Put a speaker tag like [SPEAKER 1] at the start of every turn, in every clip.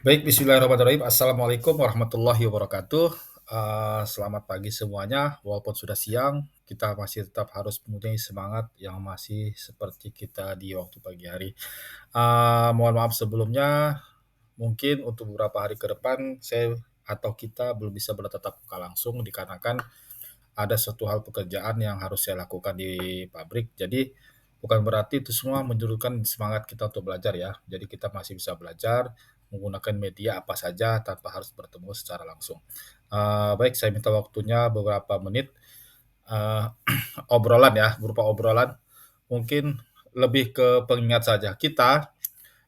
[SPEAKER 1] Baik, bismillahirrahmanirrahim. Assalamualaikum warahmatullahi wabarakatuh. Selamat pagi semuanya. Walaupun sudah siang, kita masih tetap harus mempunyai semangat yang masih seperti kita di waktu pagi hari. Mohon maaf sebelumnya, mungkin untuk beberapa hari ke depan saya atau kita belum bisa bertatap muka langsung dikarenakan ada suatu hal pekerjaan yang harus saya lakukan di pabrik. Jadi bukan berarti itu semua menyurutkan semangat kita untuk belajar ya. Jadi kita masih bisa belajar menggunakan media apa saja tanpa harus bertemu secara langsung. Baik, saya minta waktunya beberapa menit eee, obrolan ya, berupa obrolan mungkin lebih ke pengingat saja. Kita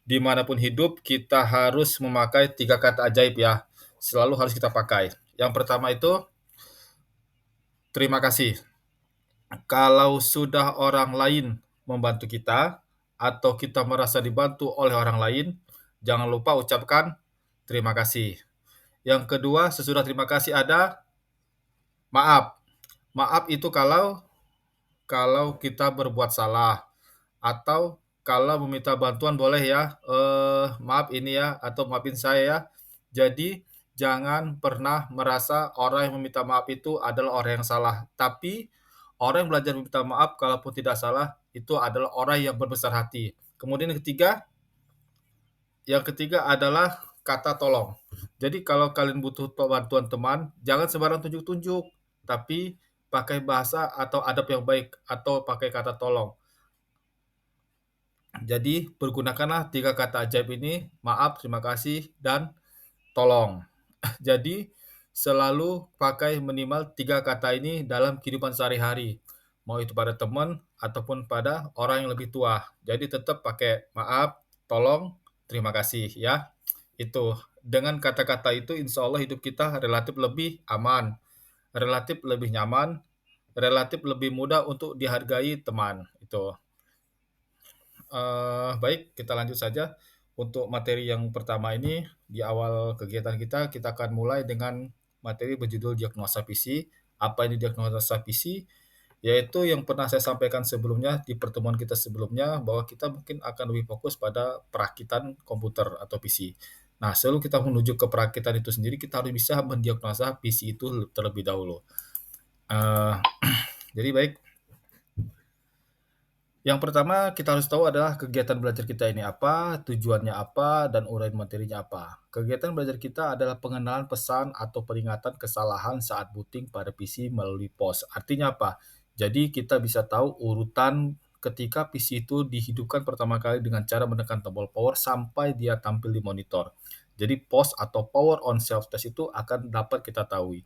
[SPEAKER 1] dimanapun hidup, kita harus memakai 3 kata ajaib ya, selalu harus kita pakai. Yang pertama itu, terima kasih. Kalau sudah orang lain membantu kita atau kita merasa dibantu oleh orang lain, jangan lupa ucapkan terima kasih. Yang kedua, sesudah terima kasih ada maaf. Maaf itu kalau kalau kita berbuat salah atau kalau meminta bantuan boleh ya, "Maaf ini ya," atau "Maafin saya ya." Jadi jangan pernah merasa orang yang meminta maaf itu adalah orang yang salah, tapi orang yang belajar meminta maaf kalaupun tidak salah, itu adalah orang yang berbesar hati. Kemudian yang ketiga adalah kata tolong. Jadi kalau kalian butuh bantuan teman, jangan sembarang tunjuk-tunjuk, tapi pakai bahasa atau adab yang baik atau pakai kata tolong. Jadi pergunakanlah 3 kata ajaib ini, maaf, terima kasih, dan tolong. Jadi selalu pakai minimal 3 kata ini dalam kehidupan sehari-hari, mau itu pada teman ataupun pada orang yang lebih tua. Jadi tetap pakai maaf, tolong, terima kasih ya. Itu, dengan kata-kata itu insya Allah hidup kita relatif lebih aman, relatif lebih nyaman, relatif lebih mudah untuk dihargai teman, itu. Baik, kita lanjut saja. Untuk materi yang pertama ini, di awal kegiatan kita akan mulai dengan materi berjudul diagnosa PC. Apa ini diagnosa PC? Yaitu yang pernah saya sampaikan sebelumnya di pertemuan kita sebelumnya, bahwa kita mungkin akan lebih fokus pada perakitan komputer atau PC. Nah, sebelum kita menuju ke perakitan itu sendiri, kita harus bisa mendiagnosa PC itu terlebih dahulu. Eee, jadi baik, yang pertama kita harus tahu adalah kegiatan belajar kita ini apa, tujuannya apa, dan uraian materinya apa. Kegiatan belajar kita adalah pengenalan pesan atau peringatan kesalahan saat booting pada PC melalui POS. Artinya apa? Jadi kita bisa tahu urutan ketika PC itu dihidupkan pertama kali dengan cara menekan tombol power sampai dia tampil di monitor. Jadi POS atau power on self test itu akan dapat kita tahu.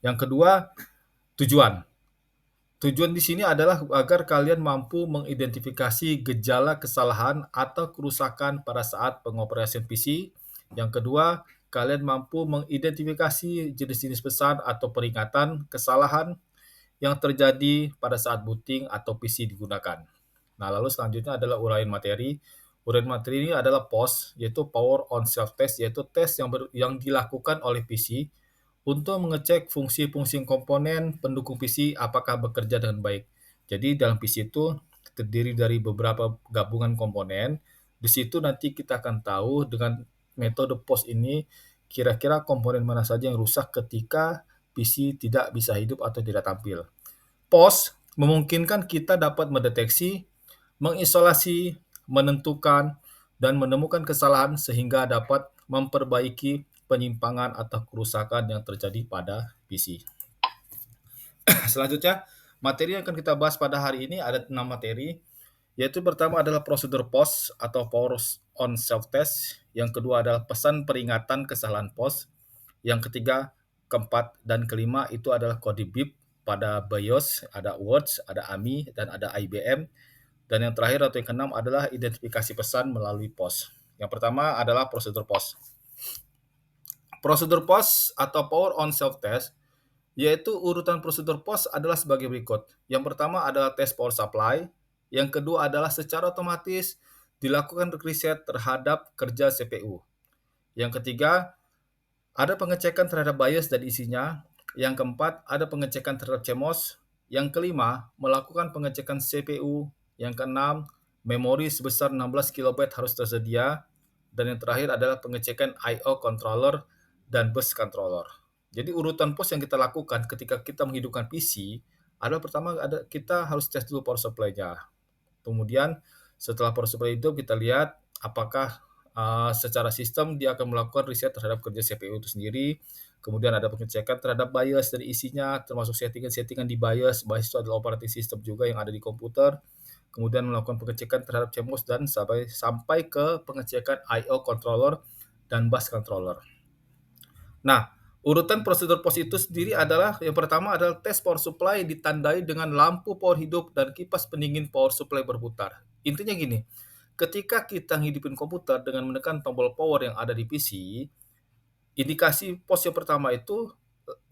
[SPEAKER 1] Yang kedua, tujuan. Tujuan di sini adalah agar kalian mampu mengidentifikasi gejala kesalahan atau kerusakan pada saat pengoperasian PC. Yang kedua, kalian mampu mengidentifikasi jenis-jenis pesan atau peringatan kesalahan yang terjadi pada saat booting atau PC digunakan. Nah, lalu selanjutnya adalah uraian materi. Uraian materi ini adalah POS, yaitu Power on Self Test, yaitu tes yang dilakukan oleh PC untuk mengecek fungsi-fungsi komponen pendukung PC apakah bekerja dengan baik. Jadi dalam PC itu terdiri dari beberapa gabungan komponen. Di situ nanti kita akan tahu dengan metode POS ini kira-kira komponen mana saja yang rusak ketika PC tidak bisa hidup atau tidak tampil. POS memungkinkan kita dapat mendeteksi, mengisolasi, menentukan, dan menemukan kesalahan sehingga dapat memperbaiki penyimpangan atau kerusakan yang terjadi pada PC. Selanjutnya, materi yang akan kita bahas pada hari ini ada 6 materi, yaitu pertama adalah prosedur POS atau Power on Self Test, yang kedua adalah pesan peringatan kesalahan POS, yang ketiga, keempat, dan kelima itu adalah kode BIP pada BIOS, ada Words, ada AMI, dan ada IBM. Dan yang terakhir atau yang keenam adalah identifikasi pesan melalui POS. Yang pertama adalah prosedur POS. Prosedur POS atau Power on Self Test, yaitu urutan prosedur POS adalah sebagai berikut. Yang pertama adalah tes power supply, yang kedua adalah secara otomatis dilakukan riset terhadap kerja CPU. Yang ketiga, ada pengecekan terhadap BIOS dan isinya. Yang keempat, ada pengecekan terhadap CMOS. Yang kelima, melakukan pengecekan CPU. Yang keenam, memori sebesar 16 KB harus tersedia. dan yang terakhir adalah pengecekan I/O controller dan bus controller. Jadi urutan pos yang kita lakukan ketika kita menghidupkan PC adalah pertama kita harus tes dulu power supply-nya. Kemudian setelah power supply hidup kita lihat apakah secara sistem dia akan melakukan riset terhadap kerja CPU itu sendiri. Kemudian ada pengecekan terhadap BIOS dari isinya, termasuk settingan-settingan di BIOS. BIOS itu adalah operating system juga yang ada di komputer. Kemudian melakukan pengecekan terhadap CMOS dan sampai ke pengecekan I/O controller dan bus controller. Nah, urutan prosedur pos itu sendiri adalah yang pertama adalah tes power supply ditandai dengan lampu power hidup dan kipas pendingin power supply berputar. Intinya gini, ketika kita ngidupin komputer dengan menekan tombol power yang ada di PC, indikasi pos yang pertama itu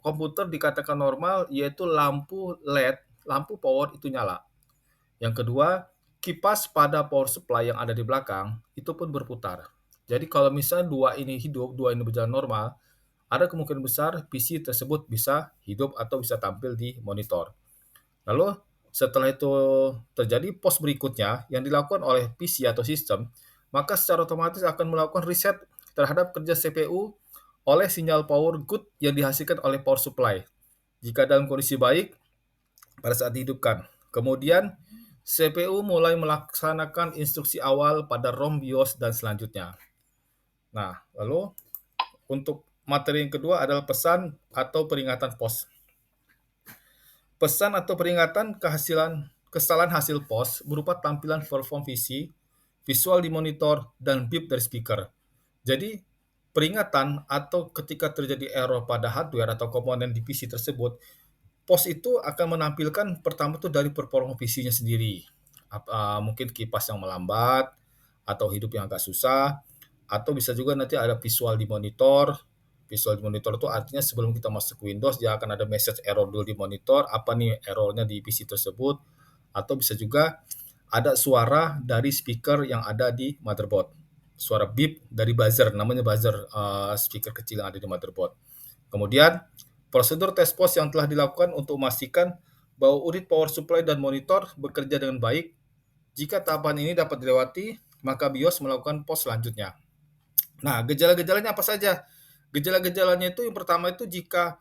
[SPEAKER 1] komputer dikatakan normal yaitu lampu LED, lampu power itu nyala. Yang kedua, kipas pada power supply yang ada di belakang itu pun berputar. Jadi kalau misalnya dua ini hidup, dua ini berjalan normal, ada kemungkinan besar PC tersebut bisa hidup atau bisa tampil di monitor. Lalu setelah itu terjadi pos berikutnya yang dilakukan oleh PC atau sistem, maka secara otomatis akan melakukan reset terhadap kerja CPU oleh sinyal power good yang dihasilkan oleh power supply. Jika dalam kondisi baik, pada saat dihidupkan. Kemudian CPU mulai melaksanakan instruksi awal pada ROM BIOS dan selanjutnya. Nah, lalu untuk materi yang kedua adalah pesan atau peringatan POS. Pesan atau peringatan kesalahan hasil POS berupa tampilan perform VC, visual di monitor, dan beep dari speaker. Jadi, peringatan atau ketika terjadi error pada hardware atau komponen di PC tersebut, POS itu akan menampilkan pertama tuh dari performa PC-nya sendiri. Mungkin kipas yang melambat, atau hidup yang agak susah, atau bisa juga nanti ada visual di monitor. Visual di monitor itu artinya sebelum kita masuk Windows, dia akan ada message error dulu di monitor, apa nih errornya di PC tersebut, atau bisa juga ada suara dari speaker yang ada di motherboard. Suara beep dari buzzer, namanya buzzer speaker kecil yang ada di motherboard. Kemudian, prosedur tes POS yang telah dilakukan untuk memastikan bahwa unit power supply dan monitor bekerja dengan baik. Jika tahapan ini dapat dilewati, maka BIOS melakukan POS selanjutnya. Nah, gejala-gejalanya apa saja? Gejala-gejalanya itu yang pertama itu jika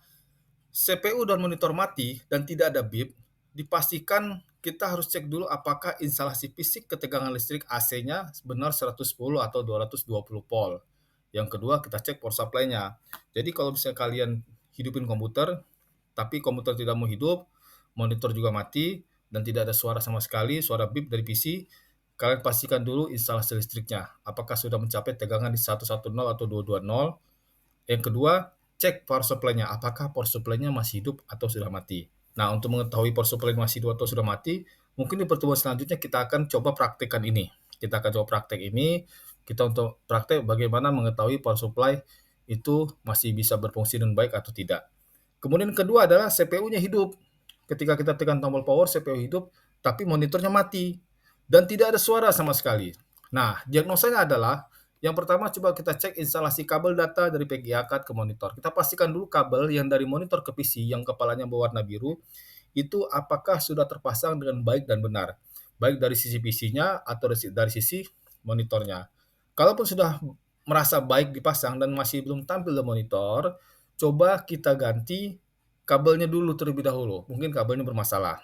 [SPEAKER 1] CPU dan monitor mati dan tidak ada beep, dipastikan kita harus cek dulu apakah instalasi fisik ketegangan listrik AC-nya benar 110 atau 220 volt. Yang kedua, kita cek power supply-nya. Jadi kalau misalnya kalian hidupin komputer, tapi komputer tidak mau hidup, monitor juga mati, dan tidak ada suara sama sekali, suara beep dari PC, kalian pastikan dulu instalasi listriknya. Apakah sudah mencapai tegangan di 110 atau 220. Yang kedua, cek power supply-nya. Apakah power supply-nya masih hidup atau sudah mati. Nah, untuk mengetahui power supply masih hidup atau sudah mati, mungkin di pertemuan selanjutnya kita akan coba praktekkan ini. Kita akan coba praktek ini, kita untuk praktek bagaimana mengetahui power supply itu masih bisa berfungsi dengan baik atau tidak. Kemudian kedua adalah CPU-nya hidup. Ketika kita tekan tombol power, CPU hidup, tapi monitornya mati. Dan tidak ada suara sama sekali. Nah, diagnosanya adalah yang pertama coba kita cek instalasi kabel data dari PGA card ke monitor. Kita pastikan dulu kabel yang dari monitor ke PC yang kepalanya berwarna biru itu apakah sudah terpasang dengan baik dan benar. Baik dari sisi PC-nya atau dari sisi monitornya. Kalaupun sudah merasa baik dipasang dan masih belum tampil di monitor, coba kita ganti kabelnya dulu terlebih dahulu. Mungkin kabelnya bermasalah.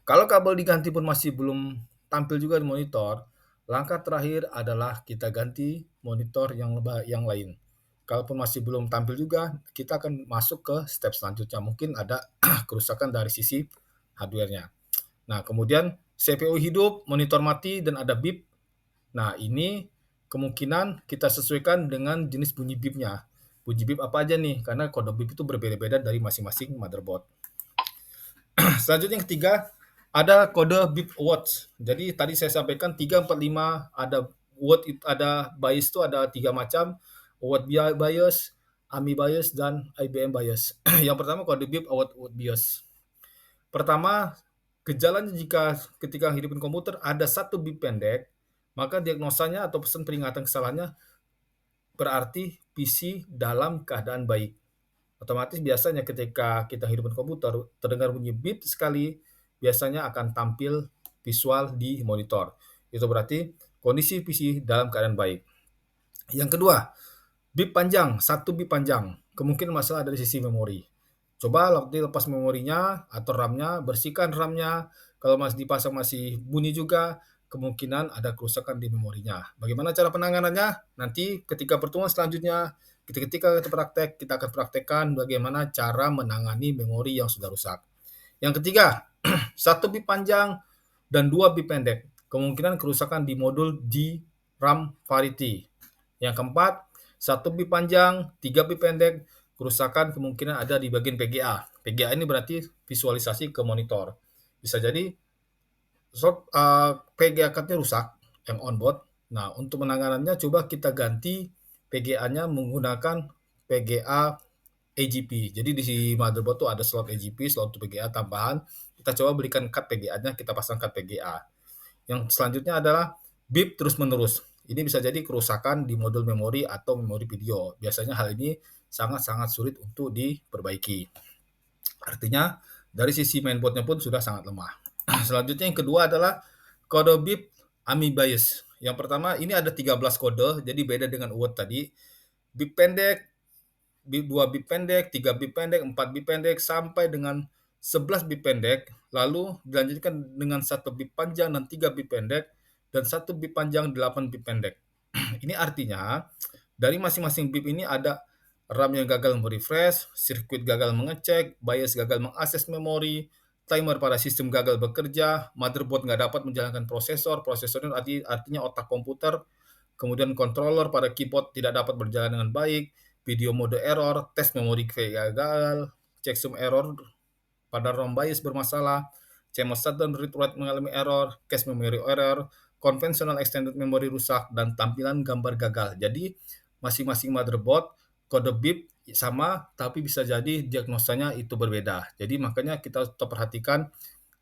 [SPEAKER 1] Kalau kabel diganti pun masih belum tampil juga di monitor, langkah terakhir adalah kita ganti monitor yang lain. Kalaupun masih belum tampil juga, kita akan masuk ke step selanjutnya. Mungkin ada kerusakan dari sisi hardware-nya. Nah, kemudian CPU hidup, monitor mati, dan ada beep. Nah, ini kemungkinan kita sesuaikan dengan jenis bunyi beep-nya. Bunyi beep apa aja nih? Karena kode beep itu berbeda-beda dari masing-masing motherboard. Selanjutnya yang ketiga, ada kode beep watch. Jadi tadi saya sampaikan 3, 4, 5 ada word, ada BIOS itu ada 3 macam, word BIOS, AMI BIOS, dan IBM BIOS. Yang pertama kode beep word BIOS. Pertama, gejalanya jika ketika hidupin komputer ada satu beep pendek, maka diagnosanya atau pesan peringatan kesalahannya berarti PC dalam keadaan baik. Otomatis biasanya ketika kita hidupin komputer, terdengar bunyi beep sekali, biasanya akan tampil visual di monitor. Itu berarti kondisi PC dalam keadaan baik. Yang kedua, bit panjang, satu bit panjang, kemungkinan masalah dari sisi memori. Coba nanti lepas memorinya atau RAM-nya, bersihkan RAM-nya. Kalau masih dipasang masih bunyi juga, kemungkinan ada kerusakan di memorinya. Bagaimana cara penanganannya? Nanti ketika pertemuan selanjutnya, ketika kita praktek, kita akan praktekkan bagaimana cara menangani memori yang sudah rusak. Yang ketiga, satu bit panjang dan dua bit pendek. Kemungkinan kerusakan di modul di RAM parity. Yang keempat, satu bit panjang, tiga bit pendek, kerusakan kemungkinan ada di bagian PGA. PGA ini berarti visualisasi ke monitor. Bisa jadi PGA card-nya rusak yang onboard. Nah, untuk penanganannya coba kita ganti PGA-nya menggunakan PGA AGP. Jadi di motherboard tuh ada slot AGP, slot untuk PGA tambahan. Kita coba belikan card PGA-nya, kita pasang card PGA. Yang selanjutnya adalah bip terus-menerus. Ini bisa jadi kerusakan di modul memori atau memori video. Biasanya hal ini sangat-sangat sulit untuk diperbaiki. Artinya dari sisi mainboardnya pun sudah sangat lemah. Selanjutnya yang kedua adalah kode bip AMI bias. Yang pertama ini ada 13 kode, jadi beda dengan UART tadi. Bip pendek, bip 2 bip pendek, 3 bip pendek, 4 bip pendek, sampai dengan 11 bip pendek, lalu dilanjutkan dengan 1 bip panjang dan 3 bip pendek, dan 1 bip panjang 8 bip pendek. Ini artinya dari masing-masing bip ini ada RAM yang gagal merefresh, sirkuit gagal mengecek, BIOS gagal mengakses memori, timer pada sistem gagal bekerja, motherboard nggak dapat menjalankan prosesor, prosesor artinya otak komputer, kemudian controller pada keyboard tidak dapat berjalan dengan baik, video mode error, tes memori gagal, checksum error pada ROM BIOS bermasalah, CMOS shutdown read write mengalami error, cache memory error, conventional extended memory rusak, dan tampilan gambar gagal. Jadi masing-masing motherboard kode bit sama, tapi bisa jadi diagnosanya itu berbeda. Jadi makanya kita tetap perhatikan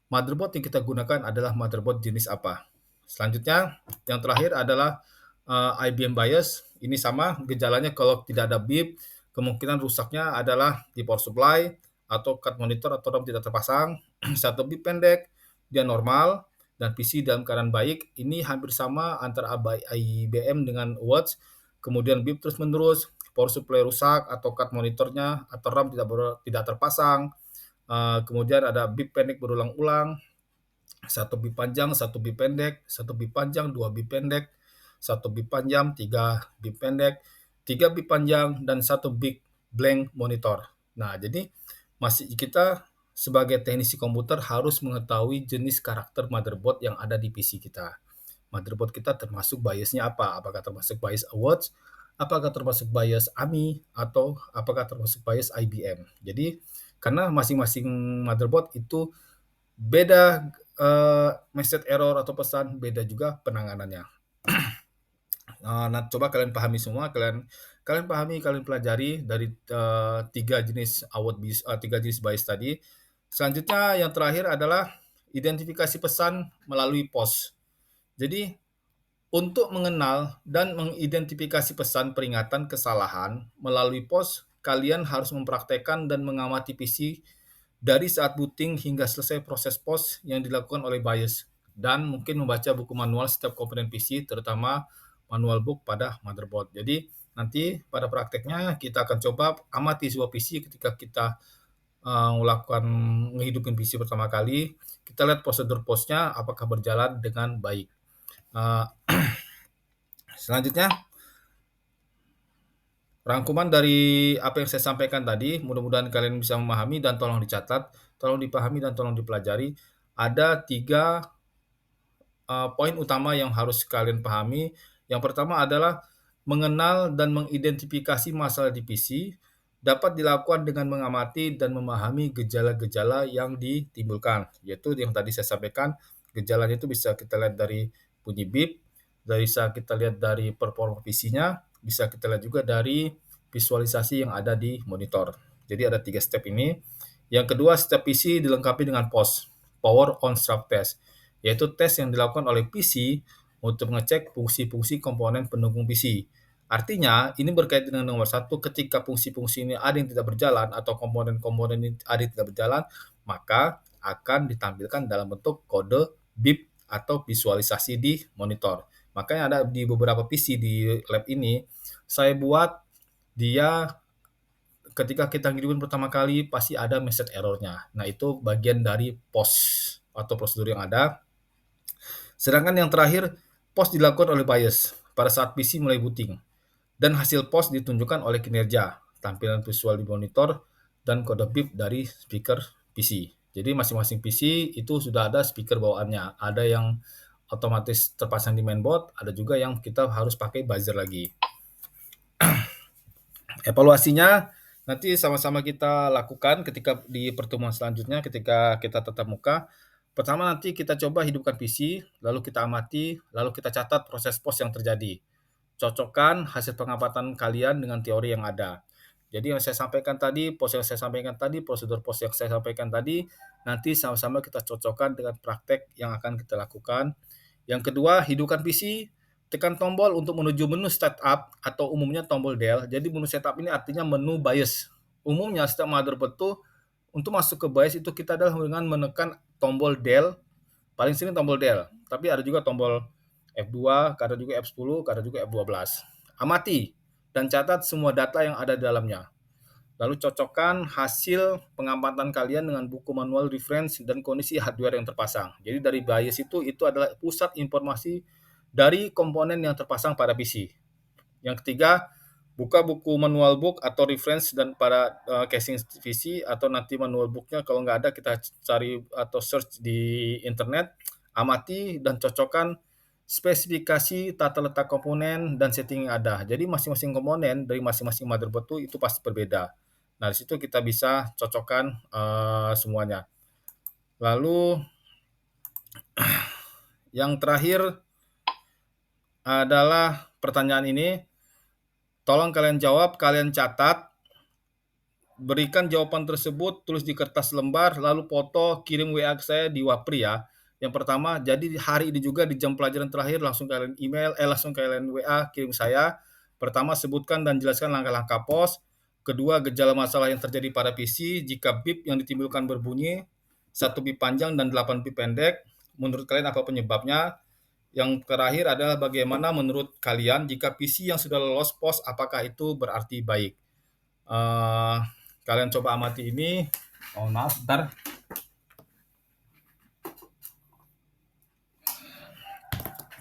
[SPEAKER 1] motherboard yang kita gunakan adalah motherboard jenis apa. Selanjutnya, yang terakhir adalah IBM BIOS. Ini sama, gejalanya kalau tidak ada bip, kemungkinan rusaknya adalah di power supply, atau card monitor atau RAM tidak terpasang. Satu bip pendek, dia normal, dan PC dalam keadaan baik. Ini hampir sama antara IBM dengan Watch. Kemudian bip terus-menerus, power supply rusak, atau card monitornya atau RAM tidak terpasang. Kemudian ada bip pendek berulang-ulang, satu bip panjang, satu bip pendek, satu bip panjang, dua bip pendek, satu bip panjang, tiga bip pendek, tiga bip panjang, dan satu bip blank monitor. Nah, jadi masih kita sebagai teknisi komputer harus mengetahui jenis karakter motherboard yang ada di PC kita. Motherboard kita termasuk BIOS-nya apa? Apakah termasuk BIOS Awards? Apakah termasuk BIOS AMI? Atau apakah termasuk BIOS IBM? Jadi, karena masing-masing motherboard itu beda, message error atau pesan, beda juga penanganannya. Nah, coba kalian pahami semua, kalian kalian pahami, kalian pelajari dari, 3 jenis tiga jenis BIOS tadi. Selanjutnya yang terakhir adalah identifikasi pesan melalui POS. Jadi, untuk mengenal dan mengidentifikasi pesan peringatan kesalahan melalui POS, kalian harus mempraktekkan dan mengamati PC dari saat booting hingga selesai proses POS yang dilakukan oleh BIOS, dan mungkin membaca buku manual setiap komponen PC, terutama manual book pada motherboard. Jadi nanti pada prakteknya kita akan coba amati sebuah PC ketika kita melakukan ngehidupin PC pertama kali, kita lihat prosedur POS-nya apakah berjalan dengan baik. Uh, Selanjutnya, rangkuman dari apa yang saya sampaikan tadi, mudah-mudahan kalian bisa memahami dan tolong dicatat, tolong dipahami dan tolong dipelajari. Ada 3 poin utama yang harus kalian pahami. Yang pertama adalah mengenal dan mengidentifikasi masalah di PC dapat dilakukan dengan mengamati dan memahami gejala-gejala yang ditimbulkan. Yaitu yang tadi saya sampaikan, gejalanya itu bisa kita lihat dari bunyi bip, bisa kita lihat dari performa PC-nya, bisa kita lihat juga dari visualisasi yang ada di monitor. Jadi ada 3 step ini. Yang kedua, step PC dilengkapi dengan POS, Power On Start Test, yaitu tes yang dilakukan oleh PC untuk mengecek fungsi-fungsi komponen pendukung PC. Artinya, ini berkaitan dengan nomor satu, ketika fungsi-fungsi ini ada yang tidak berjalan atau komponen-komponen ini ada yang tidak berjalan, maka akan ditampilkan dalam bentuk kode bip atau visualisasi di monitor. Makanya ada di beberapa PC di lab ini, saya buat dia ketika kita ngirimin pertama kali pasti ada message error-nya. Nah, itu bagian dari POS atau prosedur yang ada. Sedangkan yang terakhir, POS dilakukan oleh BIOS pada saat PC mulai booting. Dan hasil POS ditunjukkan oleh kinerja, tampilan visual di monitor, dan kode BIP dari speaker PC. Jadi masing-masing PC itu sudah ada speaker bawaannya. Ada yang otomatis terpasang di mainboard, ada juga yang kita harus pakai buzzer lagi. Evaluasinya nanti sama-sama kita lakukan ketika di pertemuan selanjutnya ketika kita tatap muka. Pertama nanti kita coba hidupkan PC, lalu kita amati, lalu kita catat proses POS yang terjadi. Cocokkan hasil pengamatan kalian dengan teori yang ada. Jadi yang saya sampaikan tadi, POS yang saya sampaikan tadi, prosedur POS yang saya sampaikan tadi, nanti sama-sama kita cocokkan dengan praktek yang akan kita lakukan. Yang kedua, hidupkan PC, tekan tombol untuk menuju menu setup atau umumnya tombol del. Jadi menu setup ini artinya menu BIOS. Umumnya setiap motherboard itu untuk masuk ke BIOS itu kita adalah dengan menekan tombol del, paling sering tombol del. Tapi ada juga tombol F2, kadang juga F10, kadang juga F12. Amati dan catat semua data yang ada di dalamnya. Lalu cocokkan hasil pengamatan kalian dengan buku manual reference dan kondisi hardware yang terpasang. Jadi dari BIOS itu adalah pusat informasi dari komponen yang terpasang pada PC. Yang ketiga, buka buku manual book atau reference dan pada casing PC atau nanti manual booknya kalau nggak ada kita cari atau search di internet, amati dan cocokkan spesifikasi tata letak komponen dan setting yang ada. Jadi masing-masing komponen dari masing-masing motherboard itu pasti berbeda. Nah, di situ kita bisa cocokkan semuanya. Lalu yang terakhir adalah pertanyaan ini. Tolong kalian jawab, kalian catat, berikan jawaban tersebut, tulis di kertas lembar, lalu foto, kirim WA ke saya di Wapri ya. Yang pertama, jadi hari ini juga di jam pelajaran terakhir langsung kalian langsung kalian WA kirim saya. Pertama, sebutkan dan jelaskan langkah-langkah POS. Kedua, gejala masalah yang terjadi pada PC jika BIP yang ditimbulkan berbunyi, 1 BIP panjang dan 8 BIP pendek. Menurut kalian apa penyebabnya? Yang terakhir adalah bagaimana menurut kalian jika PC yang sudah lolos POS, apakah itu berarti baik? Kalian coba amati ini. Oh maaf, bentar.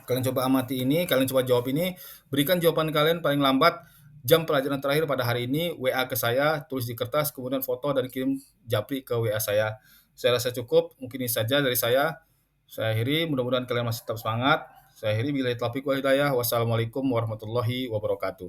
[SPEAKER 1] Kalian coba amati ini, kalian coba jawab ini. Berikan jawaban kalian paling lambat jam pelajaran terakhir pada hari ini. WA ke saya, tulis di kertas, kemudian foto dan kirim japri ke WA saya. Saya rasa cukup, mungkin ini saja dari saya. Saya akhiri, mudah-mudahan kalian masih tetap semangat. Saya akhiri, billahi taufiq wal hidayah. Wassalamualaikum warahmatullahi wabarakatuh.